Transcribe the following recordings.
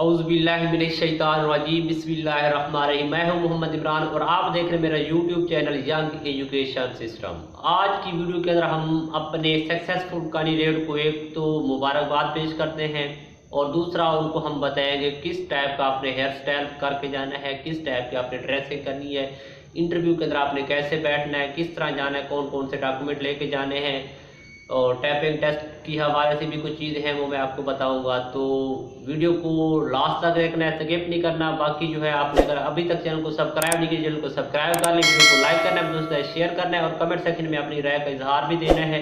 औज़ुबिल्लाहिमिनश्शैतानिर्रजीम बिस्मिल्लाहिर्रहमानिर्रहीम। मैं हूं मोहम्मद इमरान और आप देख रहे हैं मेरा YouTube channel young education system. आज की वीडियो के अंदर हम अपने सक्सेसफुल कैंडिडेट को एक तो मुबारकबाद पेश करते हैं और दूसरा उनको हम बताएंगे किस टाइप का आपने हेयर स्टाइल करके जाना है, किस टाइप की आपने ड्रेसिंग करनी है, इंटरव्यू के अंदर आपने कैसे बैठना है, किस तरह जाना है, कौन कौन से डॉक्यूमेंट लेके जाने हैं और टाइपिंग टेस्ट की हवाले से भी कुछ चीज़ें हैं वो मैं आपको बताऊंगा। तो वीडियो को लास्ट तक देखना है, स्किप नहीं करना। बाकी जो है आपने अगर अभी तक चैनल को सब्सक्राइब नहीं किया, चैनल को सब्सक्राइब कर लें, वीडियो को लाइक करना है, दोस्तों शेयर करना है और कमेंट सेक्शन में अपनी राय का इजहार भी देना है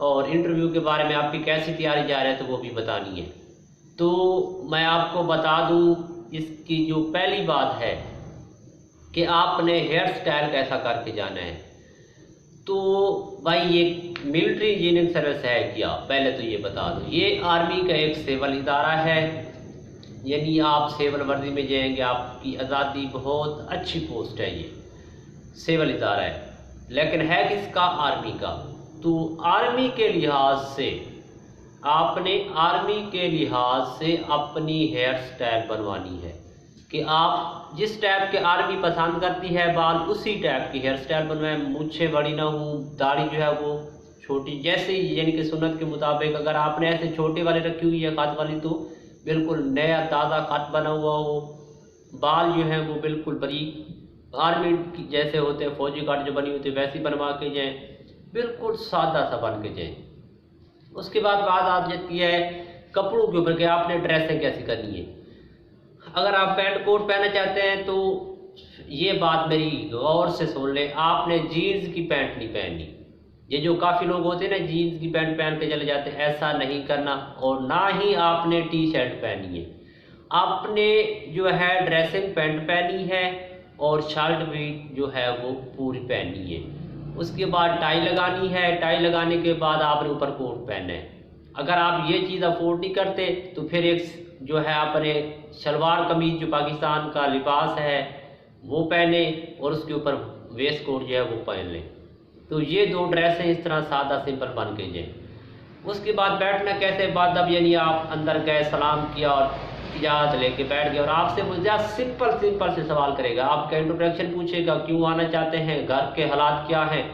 और इंटरव्यू के बारे में आपकी कैसी तैयारी जा रही है तो वो भी बतानी है। तो मैं आपको बता दूँ, इसकी जो पहली बात है कि आपने हेयर स्टाइल कैसा करके जाना है। तो भाई ये मिलिट्री इंजीनियरिंग सर्विस है क्या, पहले तो ये बता दूं, ये आर्मी का एक सिविल इदारा है, यानी आप सिविल वर्दी में जाएंगे, आपकी आज़ादी, बहुत अच्छी पोस्ट है, ये सिविल इदारा है। लेकिन है किसका? आर्मी का। तो आर्मी के लिहाज से अपनी हेयर स्टाइल बनवानी है कि आप जिस टाइप के आर्मी पसंद करती है बाल, उसी टाइप की हेयर स्टाइल बनवाएं। मूछें बड़ी ना हो, दाढ़ी जो है वो छोटी, जैसे यानी कि सुन्नत के मुताबिक। अगर आपने ऐसे छोटे वाले रखी हुई है खत वाली, तो बिल्कुल नया ताज़ा खत बना हुआ हो। बाल जो है वो बिल्कुल बारीक आर्मी की जैसे होते हैं, फौजी कार्ड जो बनी होती है वैसी बनवा के जाएँ, बिल्कुल सादा सा बन के जाएँ। उसके बाद बात आ जाती है कपड़ों के ऊपर कि आपने ड्रेसिंग कैसी करनी है। अगर आप पैंट कोट पहनना चाहते हैं तो ये बात मेरी गौर से सुन लें, आपने जीन्स की पैंट नहीं पहननी। ये जो काफ़ी लोग होते हैं ना, जीन्स की पैंट पहन के चले जाते हैं, ऐसा नहीं करना। और ना ही आपने टी शर्ट पहनी है, आपने जो है ड्रेसिंग पैंट पहनी है और शर्ट भी जो है वो पूरी पहननी है। उसके बाद टाई लगानी है, टाई लगाने के बाद आपने ऊपर कोट पहनना है। अगर आप ये चीज़ अफोर्ड नहीं करते तो फिर एक जो है अपने शलवार कमीज जो पाकिस्तान का लिबास है वो पहने और उसके ऊपर वेस्ट कोट जो है वो पहन लें। तो ये दो ड्रेसें इस तरह सादा सिंपल बन के जाएँ। उसके बाद बैठना कैसे? बाद अब यानी आप अंदर गए, सलाम किया और इजाज़त लेके बैठ गए और आपसे वो सिंपल से सवाल करेगा, आपका इंट्रोडक्शन पूछेगा, क्यों आना चाहते हैं, घर के हालात क्या हैं।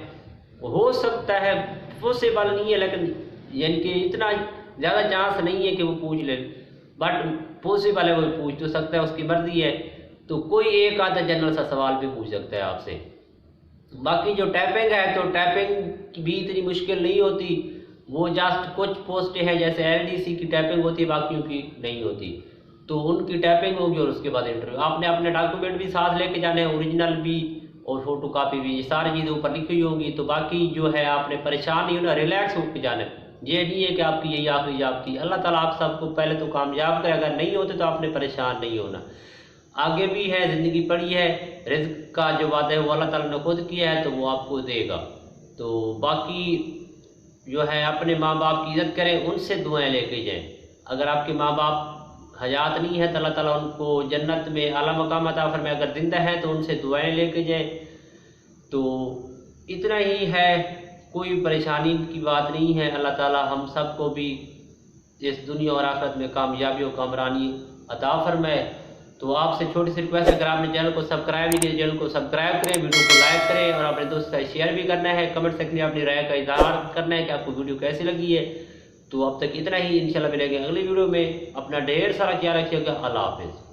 हो सकता है पॉसिबल नहीं है, लेकिन यानी कि इतना ज़्यादा चांस नहीं है कि वो पूछ ले, बट पॉसिबल है, वो पूछ तो सकता है, उसकी मर्जी है। तो कोई एक आधा जनरल सा सवाल भी पूछ सकता है आपसे। बाकी जो टैपिंग है, तो टैपिंग भी इतनी मुश्किल नहीं होती, वो जस्ट कुछ पोस्टें हैं जैसे एलडीसी की टैपिंग होती है, बाकियों की नहीं होती। तो उनकी टैपिंग होगी और उसके बाद इंटरव्यू। आपने अपने डॉक्यूमेंट भी साथ लेके जाने हैं, ओरिजिनल भी और फोटो कापी भी, ये सारी चीज़ें ऊपर लिखी हुई होंगी। तो बाकी जो है आपने परेशान नहीं होना, रिलैक्स होकर जाना है। ये नहीं है कि आपकी यही आखिरी जॉब थी। अल्लाह ताला आप सबको पहले तो कामयाब करे, अगर नहीं होते तो आपने परेशान नहीं होना। आगे भी है, ज़िंदगी पड़ी है, रिज़्क़ का जो वादा है वो अल्लाह ताला ने खुद किया है तो वो आपको देगा। तो बाकी जो है अपने माँ बाप की इज़्ज़त करें, उनसे दुआएं लेके जाएं। अगर आपके माँ बाप हयात नहीं है तो अल्लाह ताला उनको जन्नत में आला मकाम अता फरमाए, अगर ज़िंदा है तो उनसे दुआएं लेके जाएं। तो इतना ही है, कोई परेशानी की बात नहीं है। अल्लाह ताला हम सबको भी इस दुनिया और आखिरत में कामयाबी और कामरानी अता फरमाए। तो आपसे छोटी सी रिक्वेस्ट है, अगर आपने चैनल को सब्सक्राइब नहीं किया, चैनल को सब्सक्राइब करें, वीडियो को लाइक करें और अपने दोस्त का शेयर भी करना है। कमेंट सेक्शन में अपनी राय का इजहार करना है कि आपको वीडियो कैसी लगी है। तो अब तक इतना ही, इंशाल्लाह मिलेंगे अगली वीडियो में। अपना ढेर सारा ख्याल रखिएगा। अल्लाह हाफिज़।